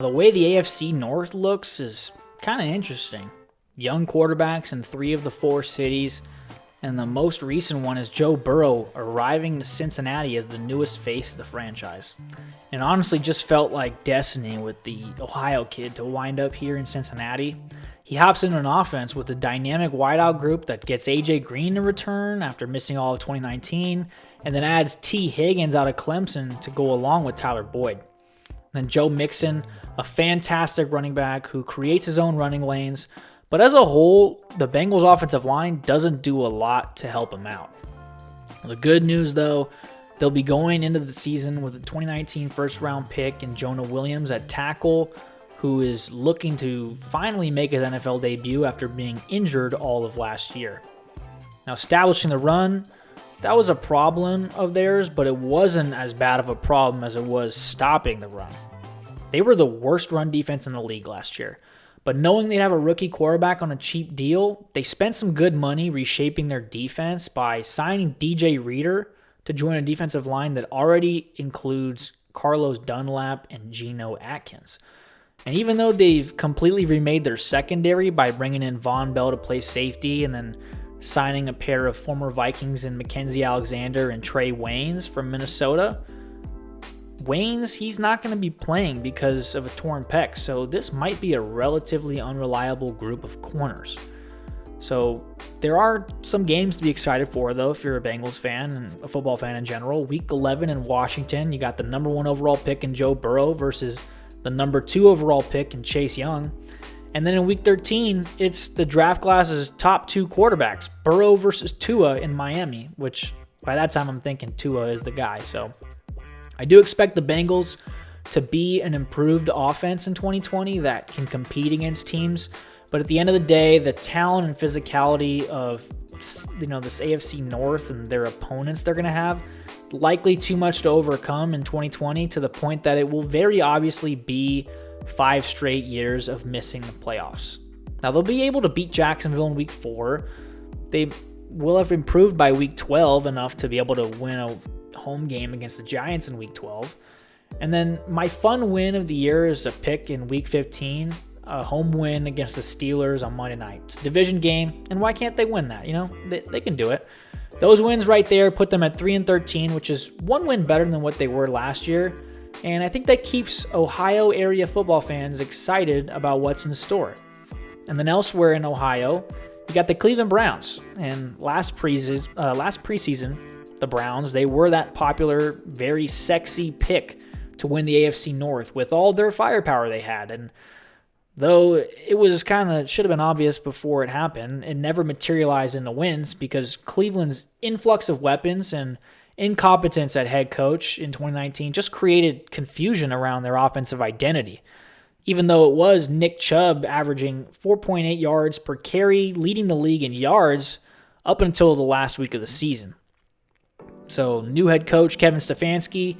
The way the AFC North looks is kind of interesting. Young quarterbacks in 3 of the 4 cities, and the most recent one is Joe Burrow arriving to Cincinnati as the newest face of the franchise. It honestly just felt like destiny with the Ohio kid to wind up here in Cincinnati. He hops into an offense with a dynamic wideout group that gets A.J. Green to return after missing all of 2019, and then adds T. Higgins out of Clemson to go along with Tyler Boyd. Then Joe Mixon, a fantastic running back who creates his own running lanes, but as a whole, the Bengals offensive line doesn't do a lot to help him out. The good news though, they'll be going into the season with a 2019 first-round pick in Jonah Williams at tackle, who is looking to finally make his NFL debut after being injured all of last year. Now, establishing the run, that was a problem of theirs, but it wasn't as bad of a problem as it was stopping the run. They were the worst run defense in the league last year, but knowing they'd have a rookie quarterback on a cheap deal, they spent some good money reshaping their defense by signing DJ Reader to join a defensive line that already includes Carlos Dunlap and Geno Atkins. And even though they've completely remade their secondary by bringing in Von Bell to play safety and then signing a pair of former Vikings in Mackenzie Alexander and Trey Waynes from Minnesota, Waynes, he's not going to be playing because of a torn pec, so this might be a relatively unreliable group of corners. So there are some games to be excited for, though, if you're a Bengals fan and a football fan in general. Week 11 in Washington, you got the number 1 overall pick in Joe Burrow versus the number 2 overall pick in Chase Young. And then in Week 13, it's the draft class's top 2 quarterbacks, Burrow versus Tua in Miami, which by that time I'm thinking Tua is the guy. So I do expect the Bengals to be an improved offense in 2020 that can compete against teams. But at the end of the day, the talent and physicality of this AFC North and their opponents they're going to have, likely too much to overcome in 2020 to the point that it will very obviously be 5 straight years of missing the playoffs. Now, they'll be able to beat Jacksonville in Week 4. They will have improved by Week 12 enough to be able to win a home game against the Giants in Week 12. And then my fun win of the year is a pick in Week 15, a home win against the Steelers on Monday night. It's a division game, and why can't they win that? They can do it. Those wins right there put them at 3-13, which is 1 win better than what they were last year. And I think that keeps Ohio area football fans excited about what's in store. And then elsewhere in Ohio, you got the Cleveland Browns. And last preseason, the Browns, they were that popular, very sexy pick to win the AFC North with all their firepower they had. And though it was should have been obvious before it happened, it never materialized into wins because Cleveland's influx of weapons and incompetence at head coach in 2019 just created confusion around their offensive identity. Even though it was Nick Chubb averaging 4.8 yards per carry, leading the league in yards up until the last week of the season. So, new head coach Kevin Stefanski,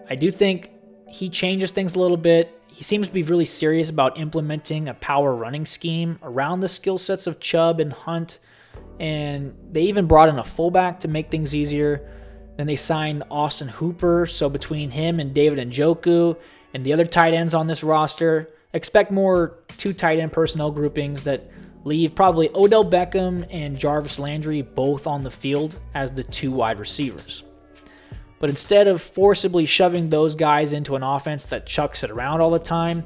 I do think he changes things a little bit. He seems to be really serious about implementing a power running scheme around the skill sets of Chubb and Hunt, and they even brought in a fullback to make things easier. Then they signed Austin Hooper, so between him and David Njoku and the other tight ends on this roster, expect more 2 tight end personnel groupings that leave probably Odell Beckham and Jarvis Landry both on the field as the 2 wide receivers. But instead of forcibly shoving those guys into an offense that chucks it around all the time,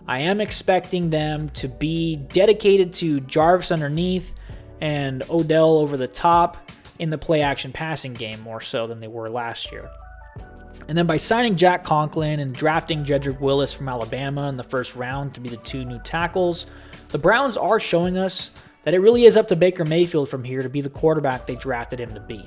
I am expecting them to be dedicated to Jarvis underneath and Odell over the top in the play-action passing game more so than they were last year. And then by signing Jack Conklin and drafting Jedrick Willis from Alabama in the first round to be the 2 new tackles, the Browns are showing us that it really is up to Baker Mayfield from here to be the quarterback they drafted him to be.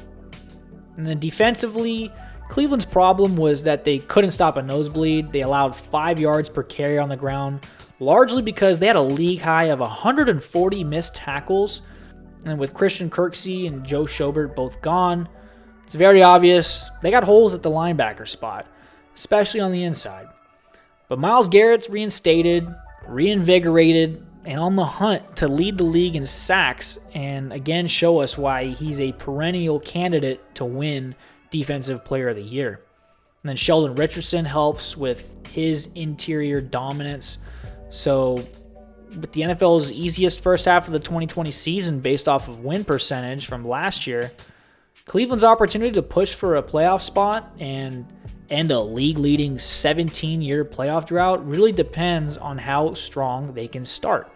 And then defensively, Cleveland's problem was that they couldn't stop a nosebleed. They allowed 5 yards per carry on the ground, largely because they had a league high of 140 missed tackles. And with Christian Kirksey and Joe Schobert both gone, it's very obvious they got holes at the linebacker spot, especially on the inside. But Myles Garrett's reinstated, reinvigorated, and on the hunt to lead the league in sacks and again show us why he's a perennial candidate to win Defensive Player of the Year. And then Sheldon Richardson helps with his interior dominance. So with the NFL's easiest first half of the 2020 season based off of win percentage from last year, Cleveland's opportunity to push for a playoff spot and end a league-leading 17-year playoff drought really depends on how strong they can start.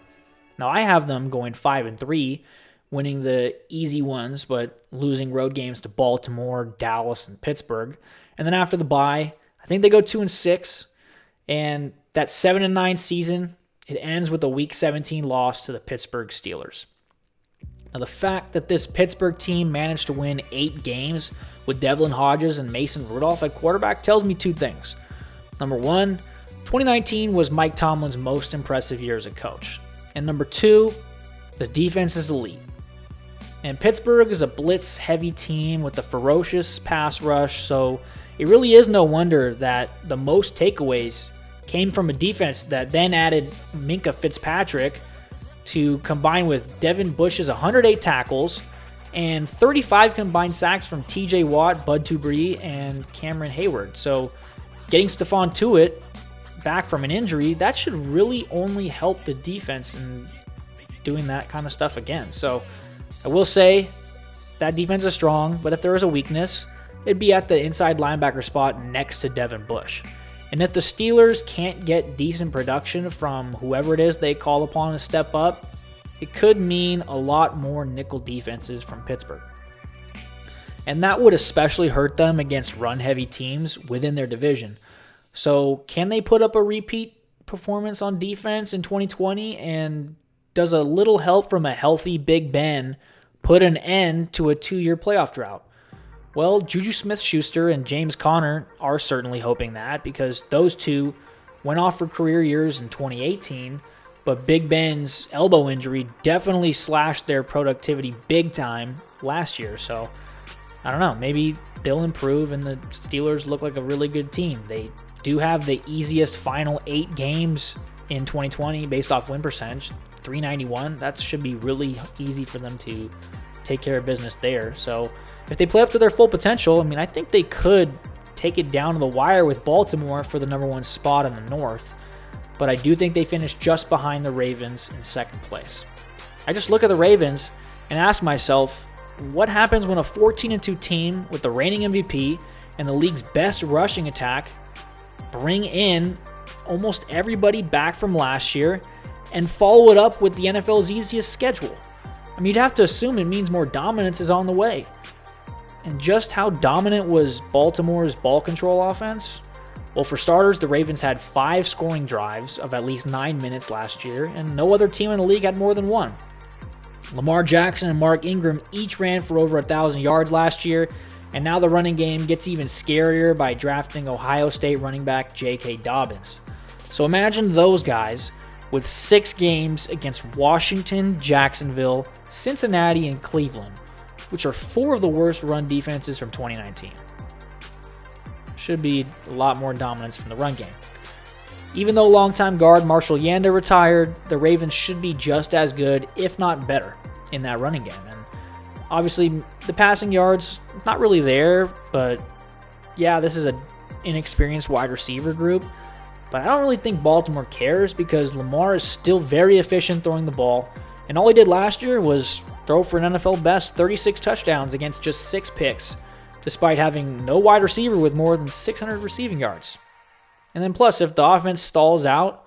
Now, I have them going 5-3, winning the easy ones, but losing road games to Baltimore, Dallas, and Pittsburgh. And then after the bye, I think they go 2-6, and that 7-9 season, it ends with a Week 17 loss to the Pittsburgh Steelers. Now, the fact that this Pittsburgh team managed to win 8 games with Devlin Hodges and Mason Rudolph at quarterback tells me 2 things. Number 1, 2019 was Mike Tomlin's most impressive year as a coach. And number 2, the defense is elite. And Pittsburgh is a blitz-heavy team with a ferocious pass rush, so it really is no wonder that the most takeaways came from a defense that then added Minkah Fitzpatrick to combine with Devin Bush's 108 tackles and 35 combined sacks from TJ Watt, Bud Dupree, and Cameron Hayward. So getting Stephon Tuitt back from an injury, that should really only help the defense in doing that kind of stuff again. So I will say that defense is strong, but if there is a weakness, it'd be at the inside linebacker spot next to Devin Bush. And if the Steelers can't get decent production from whoever it is they call upon to step up, it could mean a lot more nickel defenses from Pittsburgh. And that would especially hurt them against run-heavy teams within their division. So can they put up a repeat performance on defense in 2020? And does a little help from a healthy Big Ben put an end to a 2-year playoff drought? Well, Juju Smith-Schuster and James Conner are certainly hoping that, because those two went off for career years in 2018, but Big Ben's elbow injury definitely slashed their productivity big time last year. So, I don't know, maybe they'll improve and the Steelers look like a really good team. They do have the easiest final 8 games in 2020 based off win percentage, 391. That should be really easy for them to take care of business there. So if they play up to their full potential, I mean, I think they could take it down to the wire with Baltimore for the number 1 spot in the North. But I do think they finish just behind the Ravens in second place. I just look at the Ravens and ask myself, what happens when a 14-2 team with the reigning MVP and the league's best rushing attack bring in almost everybody back from last year and follow it up with the NFL's easiest schedule? I mean, you'd have to assume it means more dominance is on the way. And just how dominant was Baltimore's ball control offense? Well, for starters, the Ravens had 5 scoring drives of at least 9 minutes last year, and no other team in the league had more than 1. Lamar Jackson and Mark Ingram each ran for over 1,000 yards last year, and now the running game gets even scarier by drafting Ohio State running back J.K. Dobbins. So imagine those guys with 6 games against Washington, Jacksonville, Cincinnati, and Cleveland, which are 4 of the worst run defenses from 2019. Should be a lot more dominance from the run game. Even though longtime guard Marshall Yanda retired, the Ravens should be just as good, if not better, in that running game. And obviously, the passing yards, not really there, but yeah, this is an inexperienced wide receiver group. But I don't really think Baltimore cares because Lamar is still very efficient throwing the ball, and all he did last year was throw for an NFL best 36 touchdowns against just 6 picks, despite having no wide receiver with more than 600 receiving yards. And then plus, if the offense stalls out,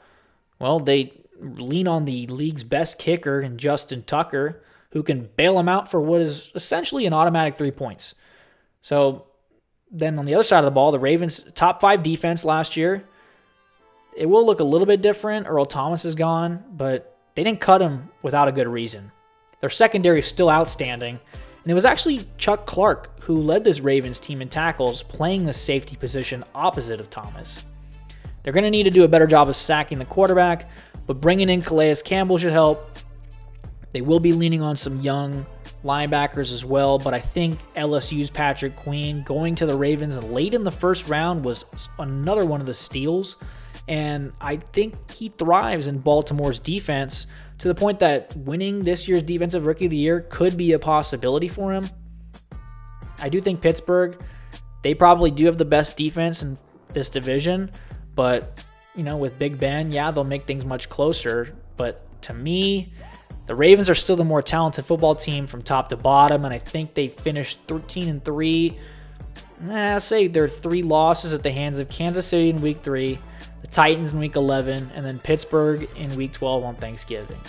well, they lean on the league's best kicker in Justin Tucker, who can bail them out for what is essentially an automatic 3 points. So then on the other side of the ball, the Ravens' top 5 defense last year, it will look a little bit different. Earl Thomas is gone, but they didn't cut him without a good reason. Their secondary is still outstanding, and it was actually Chuck Clark who led this Ravens team in tackles, playing the safety position opposite of Thomas. They're going to need to do a better job of sacking the quarterback, but bringing in Calais Campbell should help. They will be leaning on some young linebackers as well, but I think LSU's Patrick Queen going to the Ravens late in the first round was another one of the steals, and I think he thrives in Baltimore's defense to the point that winning this year's Defensive Rookie of the Year could be a possibility for him. I do think Pittsburgh, They probably do have the best defense in this division, but, with Big Ben, yeah, they'll make things much closer. But to me, the Ravens are still the more talented football team from top to bottom, and I think they finished 13-3. I'll say there are 3 losses at the hands of Kansas City in Week 3, the Titans in Week 11, and then Pittsburgh in Week 12 on Thanksgiving.